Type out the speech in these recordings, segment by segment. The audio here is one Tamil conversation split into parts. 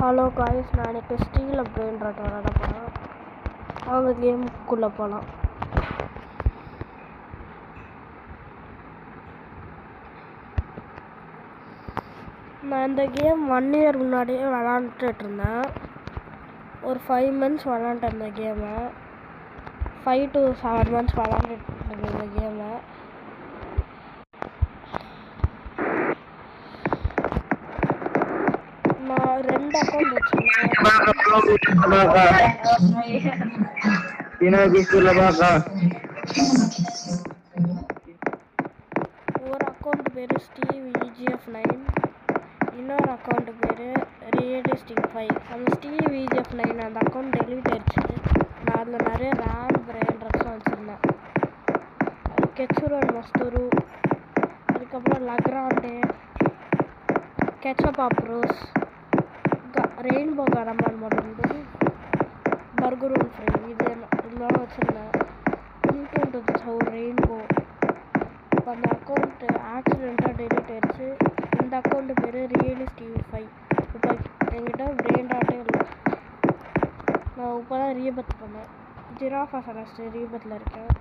ஹலோ காய்ஸ், நான் எனக்கு ஸ்டீல் அப்படின்றது விளாட போகிறேன். அவங்க கேமுக்குள்ளே போகலாம். நான் இந்த கேம் 1 இயர் முன்னாடியே விளாண்டுட்டு இருந்தேன். ஒரு 5 months விளாண்டுட்டு இந்த கேமை. 5 to 7 months விளாண்டுட்டு இருந்தேன் இந்த கேமை. நான் 2 அக்கௌண்ட் வச்சுருந்தேன். ஒரு அக்கௌண்ட் பேர் ஸ்டீவ் EGF9, இன்னொரு அக்கௌண்ட் பேர் ரியலிஸ்டிக் 5. அந்த ஸ்டீவ் EGF9 அந்த அக்கௌண்ட் டெலிட் ஆயிடுச்சு. நான் அதில் நிறைய ரேம் பிரெயின்ட்ரெஸ்லாம் வச்சுருந்தேன். அது கெச்சுரன் மஸ்தூரு, அதுக்கப்புறம் லக்ராண்டே, கெச்சப் ப்ரோஸ், ரெயின்போ கரமான் மட்டும், பர்கரூன் ஃப்ரை, இதெல்லாம் வச்சுருந்தேன். ரெயின்போ. இப்போ அந்த அக்கௌண்ட்டு ஆக்சிடெண்ட்டாக டெலிட் ஆயிடுச்சு. இந்த அக்கௌண்ட்டு பேர் ரியலிஸ்டிக் 5. இப்போ என்கிட்ட பிரெயின் டாட்டே இல்லை. நான் இப்போ தான் ரீபத் பண்ணேன். ஜிராஃபா செலஸ்ட் ரீபத்தில் இருக்கேன்.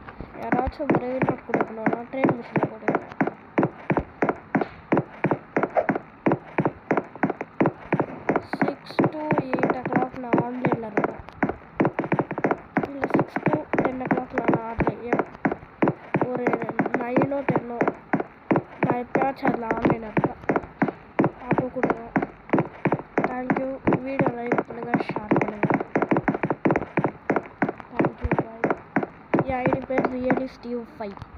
யாராச்சும் பிரெயின் டாட் கொடுக்கணுன்னா ட்ரெயின் மிஷினில் கொடுக்குறேன். 6 to 8 o'clock நான் ஆன்லைனில் இருப்பேன். இல்லை 6 to 10 o'clock நான் ஆன்லைன். ஒரு 9 or 10 நான் எப்பயாச்சும் அதில் ஆன்லைனில் இருப்பேன். அப்போ கொடுக்குறேன். தேங்க்யூ. வீடியோ லைக் பண்ணுங்கள், ஷேர் பண்ணுங்கள். Thank you bye. என் ஐடி பேர் ரியலிஸ்டிக் 5.